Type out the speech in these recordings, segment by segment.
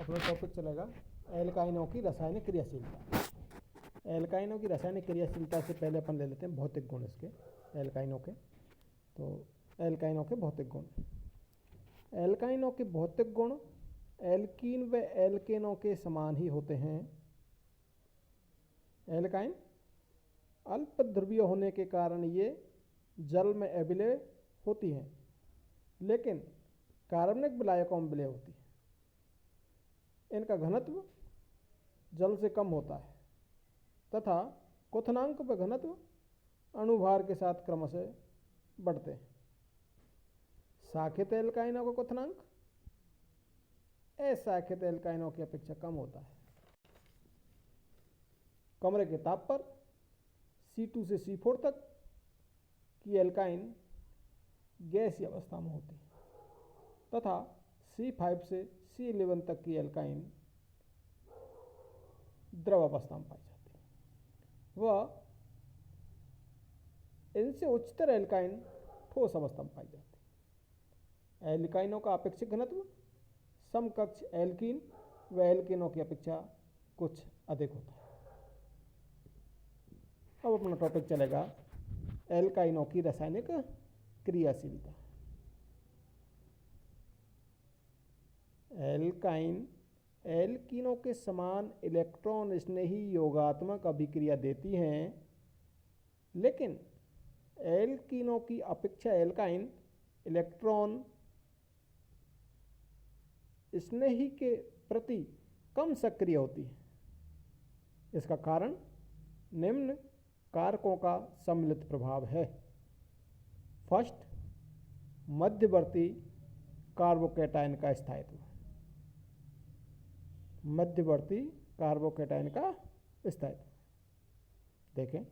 अपना टॉपिक चलेगा एल्काइनों की रासायनिक क्रियाशीलता। एल्काइनों की रासायनिक क्रियाशीलता से पहले अपन ले लेते हैं भौतिक गुण इसके एल्काइनों के। तो एल्काइनों के भौतिक गुण, एल्काइनों के भौतिक गुण एल्कीन व एल्केनों के समान ही होते हैं। एल्काइन अल्प ध्रुवीय होने के कारण ये जल में अविलेय होती हैं, लेकिन कार्बनिक विलायकों में विलय होती है। इनका घनत्व जल से कम होता है तथा क्वथनांक व घनत्व अणुभार के साथ क्रमशः बढ़ते हैं। शाखित एल्काइनों का क्वथनांक अशाखित एल्काइनों की अपेक्षा कम होता है। कमरे के ताप पर C2 से C4 तक की एल्काइन गैसीय अवस्था में होती है तथा C5 से C11 तक की एल्काइन द्रव अवस्था में पाई जाती है। वह इनसे उच्चतर एल्काइन ठोस अवस्था में पाई जाती है। एल्काइनों का अपेक्षित घनत्व समकक्ष एल्कीन व एल्केनों की अपेक्षा कुछ अधिक होता है। अब अपना टॉपिक चलेगा एल्काइनों की रासायनिक क्रियाशीलता। एल्काइन एल्कीनों के समान इलेक्ट्रॉन स्नेही योगात्मक अभिक्रिया देती हैं, लेकिन एल्कीनों की अपेक्षा एल्काइन इलेक्ट्रॉन स्नेही के प्रति कम सक्रिय होती है। इसका कारण निम्न कारकों का सम्मिलित प्रभाव है। फर्स्ट, मध्यवर्ती कार्बोकैटायन का स्थायित्व। मध्यवर्ती कार्बोकैटायन का स्थायित्व देखें,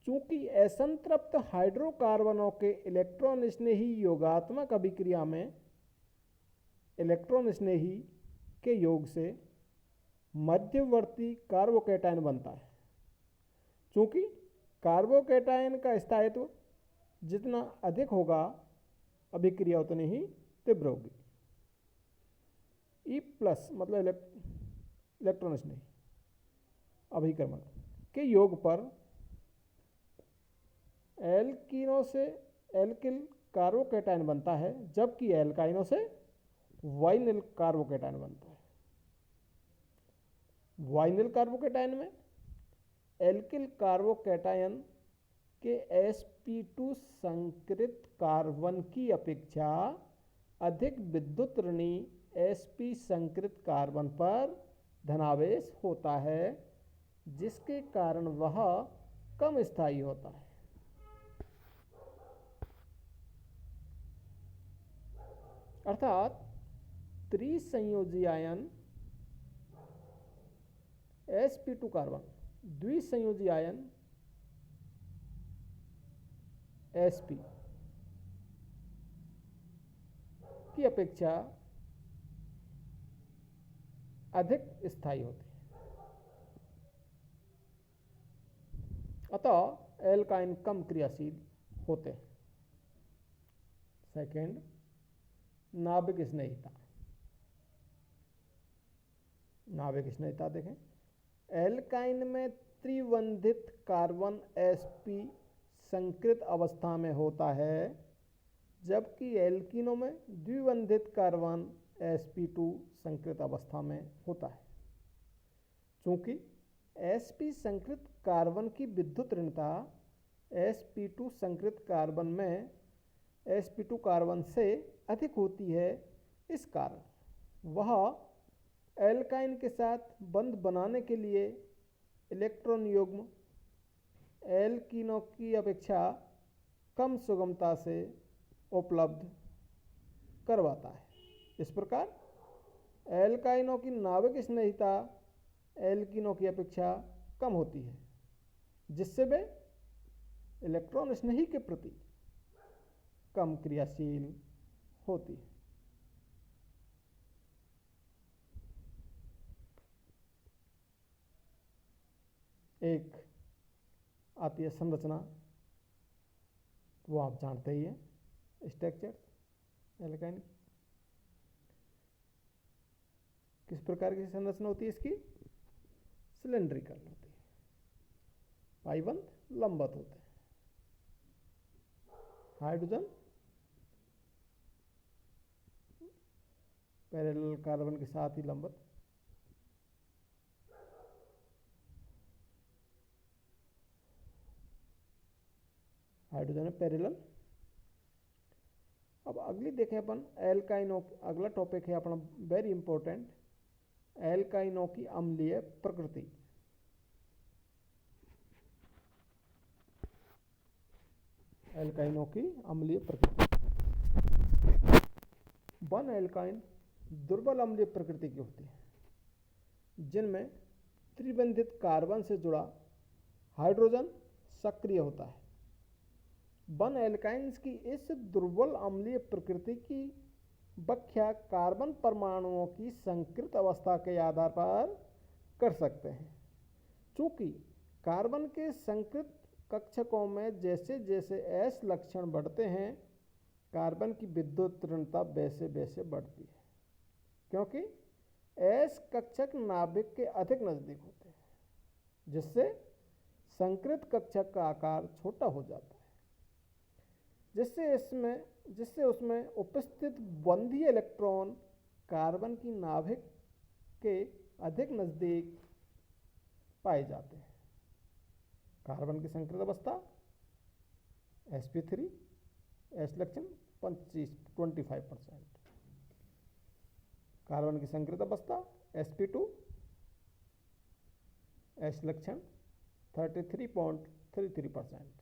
चूंकि असंतृप्त हाइड्रोकार्बनों के इलेक्ट्रॉन स्नेही योगात्मक अभिक्रिया में इलेक्ट्रॉन स्नेही के योग से मध्यवर्ती कार्बोकैटायन बनता है। चूंकि कार्बोकैटायन का स्थायित्व जितना अधिक होगा, अभिक्रिया उतनी ही तीव्र होगी। E प्लस मतलब इलेक्ट्रॉन स्नेही अभिक्रमण के योग पर एल्कीनों से एल्किल कार्बोकैटायन बनता है, जबकि एल्काइनों से वाइनिल कार्बोकैटायन बनता है। वाइनिल कार्बोकैटायन में एल्किल कार्बोकैटायन के sp2 संकृत कार्बन की अपेक्षा अधिक विद्युत ऋणी sp संकृत कार्बन पर धनावेश होता है, जिसके कारण वह कम स्थायी होता है। अर्थात त्रिसंयोजी आयन sp2 कार्बन द्विसंयोजी आयन sp की अपेक्षा अधिक स्थायी होती है। अतः एल्काइन कम क्रियाशील होते हैं। सेकंड, नाभिक स्नेहिता। नाभिक स्नेहिता देखें, एल्काइन में त्रिबंधित कार्बन sp संकृत अवस्था में होता है, जबकि एल्कीनों में द्विबंधित कार्बन sp2 संकृत अवस्था में होता है। चूंकि sp संकृत कार्बन की विद्युत ऋणता sp2 संकृत कार्बन में sp2 कार्बन से अधिक होती है, इस कारण वह एल्काइन के साथ बंध बनाने के लिए इलेक्ट्रॉन युग्म एल्कीनों की अपेक्षा कम सुगमता से उपलब्ध करवाता है। इस प्रकार एल्काइनों की नाभिक स्नेहिता एल्कीनों की अपेक्षा कम होती है, जिससे वे इलेक्ट्रॉन स्नेही के प्रति कम क्रियाशील होती है। एक आती है संरचना, वो आप जानते ही हैं, स्ट्रक्चर एल्काइन किस प्रकार की संरचना होती है इसकी? सिलेंड्रिकल होती है। पाइबंद लंबवत होते हैं। हाइड्रोजन पैरेलल कार्बन के साथ ही लंबवत। Hydrogen parallel. अब अगली देखें अपन एल्काइनों। अगला टॉपिक है अपना वेरी इंपॉर्टेंट, एल्काइनों की अम्लीय प्रकृति। एल्काइनों की अम्लीय प्रकृति। वन एल्काइन दुर्बल अम्लीय प्रकृति की होती है, जिनमें त्रिबंधित कार्बन से जुड़ा हाइड्रोजन सक्रिय होता है। वन एल्काइंस की इस दुर्बल अम्लीय प्रकृति की व्याख्या कार्बन परमाणुओं की संकृत अवस्था के आधार पर कर सकते हैं। चूंकि कार्बन के संकृत कक्षकों में जैसे जैसे एस लक्षण बढ़ते हैं, कार्बन की विद्युत ऋणता वैसे वैसे बढ़ती है, क्योंकि एस कक्षक नाभिक के अधिक नजदीक होते हैं, जिससे संकृत कक्षक का आकार छोटा हो जाता है, जिससे उसमें उपस्थित बंधीय इलेक्ट्रॉन कार्बन की नाभिक के अधिक नजदीक पाए जाते हैं। कार्बन की संकृत अवस्था sp3 एस लक्षण 25%। कार्बन की संकृत अवस्था sp2 एस लक्षण 33.33%।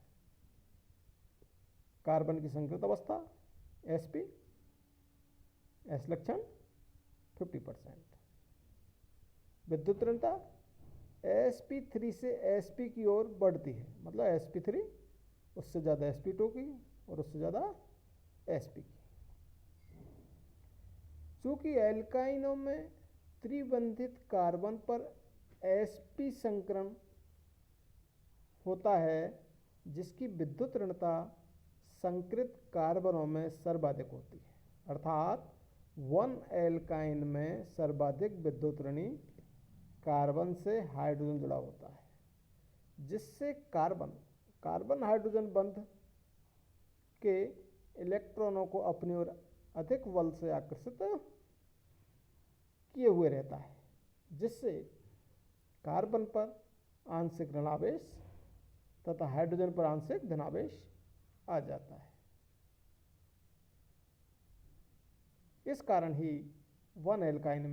कार्बन की संकृत अवस्था sp एस लक्षण 50%। विद्युत ऋणता sp3 से sp की ओर बढ़ती है, मतलब sp3 उससे ज़्यादा sp2 की और उससे ज़्यादा sp की। चूँकि एल्काइनों में त्रिबंधित कार्बन पर sp संकरण होता है, जिसकी विद्युत ऋणता संकृत कार्बनों में सर्वाधिक होती है, अर्थात वन एल्काइन में सर्वाधिक विद्युत ऋणी कार्बन से हाइड्रोजन जुड़ा होता है, जिससे कार्बन हाइड्रोजन बंध के इलेक्ट्रॉनों को अपनी ओर अधिक बल से आकर्षित किए हुए रहता है, जिससे कार्बन पर आंशिक ऋणावेश तथा हाइड्रोजन पर आंशिक धनावेश आ जाता है। इस कारण ही वन एल्काइन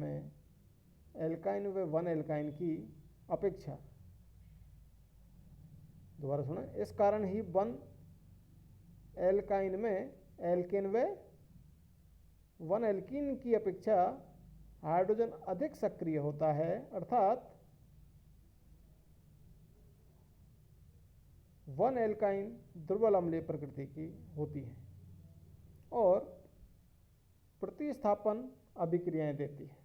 व वन एल्काइन की अपेक्षा, दोबारा सुना, इस कारण ही वन एल्काइन में एल्केन व वन एल्कीन की अपेक्षा हाइड्रोजन अधिक सक्रिय होता है, अर्थात वन एल्काइन दुर्बल अम्लीय प्रकृति की होती है और प्रतिस्थापन अभिक्रियाएं देती है।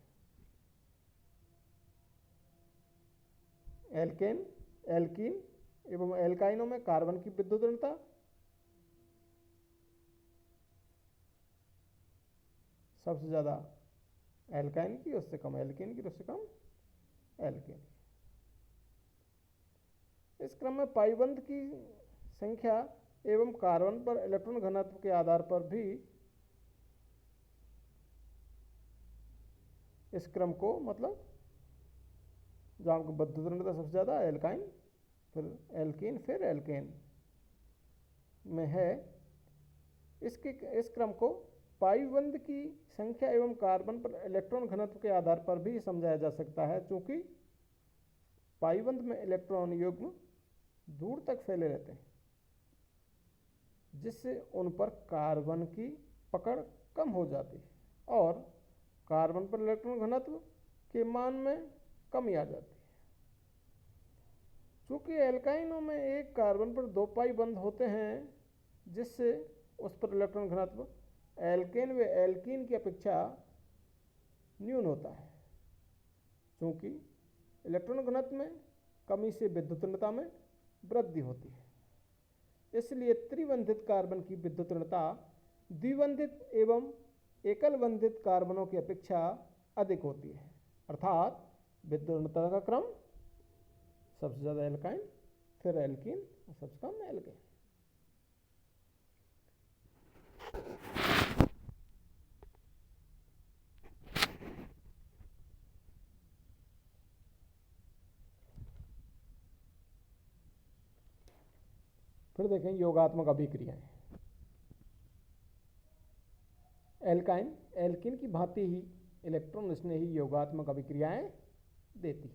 एल्कीन एवं एल्काइनों में कार्बन की विद्युत ऋणता सबसे ज़्यादा एल्काइन की, उससे कम एल्कीन की, उससे कम एल्केन की। इस क्रम में पाइबंध की संख्या एवं कार्बन पर इलेक्ट्रॉन घनत्व के आधार पर भी इस क्रम को, मतलब जहाँ को विद्युत ऋणता सबसे ज़्यादा एल्काइन, फिर एल्कीन, फिर एल्केन में है, इस क्रम को पाइबंध की संख्या एवं कार्बन पर इलेक्ट्रॉन घनत्व के आधार पर भी समझाया जा सकता है, चूंकि पाइबंध में इलेक्ट्रॉन युग्म दूर तक फैले रहते हैं, जिससे उन पर कार्बन की पकड़ कम हो जाती है और कार्बन पर इलेक्ट्रॉन घनत्व के मान में कमी आ जाती है। चूंकि एल्काइनों में एक कार्बन पर 2 पाई बंध होते हैं, जिससे उस पर इलेक्ट्रॉन घनत्व एल्केन व एल्कीन की अपेक्षा न्यून होता है। चूंकि इलेक्ट्रॉन घनत्व में कमी से विद्युत ऋणता में वृद्धि होती है, इसलिए त्रिबंधित कार्बन की विद्युत ऋणता द्विबंधित एवं एकल बंधित कार्बनों की अपेक्षा अधिक होती है। अर्थात विद्युत ऋणता का क्रम सबसे ज़्यादा एल्काइन, फिर एल्कीन और सबसे कम एल्केन। फिर देखें योगात्मक अभिक्रियाएं। एल्काइन एल्कीन की भांति ही इलेक्ट्रॉन स्नेही योगात्मक अभिक्रियाएं देती है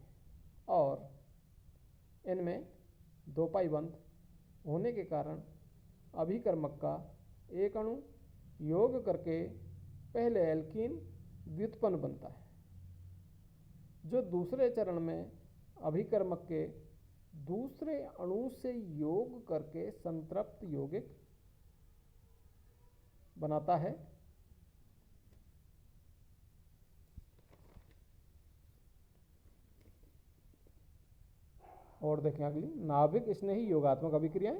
और इनमें दो पाई बंध होने के कारण अभिकर्मक का एक अणु योग करके पहले एल्कीन व्युत्पन्न बनता है, जो दूसरे चरण में अभिकर्मक के दूसरे अणु से योग करके संतृप्त यौगिक बनाता है। और देखें अगली नाभिक स्नेही योगात्मक अभिक्रियाएं।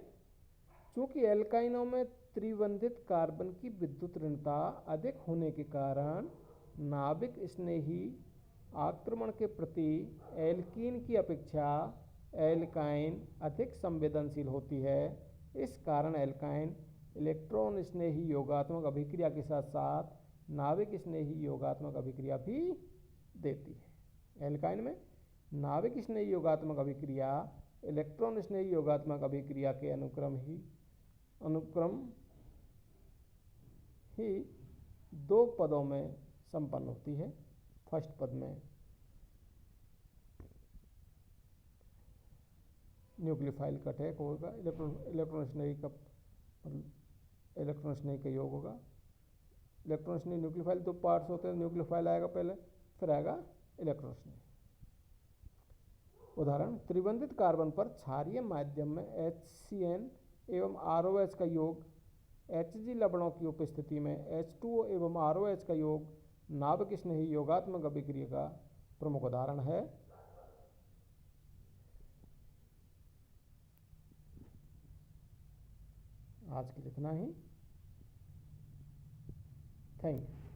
चूंकि एल्काइनों में त्रिबंधित कार्बन की विद्युत ऋणता अधिक होने के कारण नाभिक स्नेही आक्रमण के प्रति एल्कीन की अपेक्षा एल्काइन अधिक संवेदनशील होती है। इस कारण एल्काइन इलेक्ट्रॉन स्नेही योगात्मक अभिक्रिया के साथ साथ नाभिक स्नेही योगात्मक अभिक्रिया भी देती है। एल्काइन में नाभिक स्नेही योगात्मक अभिक्रिया इलेक्ट्रॉन स्नेही योगात्मक अभिक्रिया के अनुक्रम ही दो पदों में संपन्न होती है। फर्स्ट पद में न्यूक्लियोफाइल का अटैक होगा, इलेक्ट्रॉन स्नेही का योग होगा। इलेक्ट्रॉन स्नेही न्यूक्लियोफाइल दो पार्ट्स होते हैं, न्यूक्लियोफाइल आएगा पहले, फिर आएगा इलेक्ट्रॉन स्नेही। उदाहरण, त्रिबंधित कार्बन पर क्षारीय माध्यम में HCN एवं ROH का योग Hg लवणों की उपस्थिति में H2O एवं ROH का योग नाभिक स्नेही योगात्मक अभिक्रिया का प्रमुख उदाहरण है। आज के लिए इतना ही। Thank you.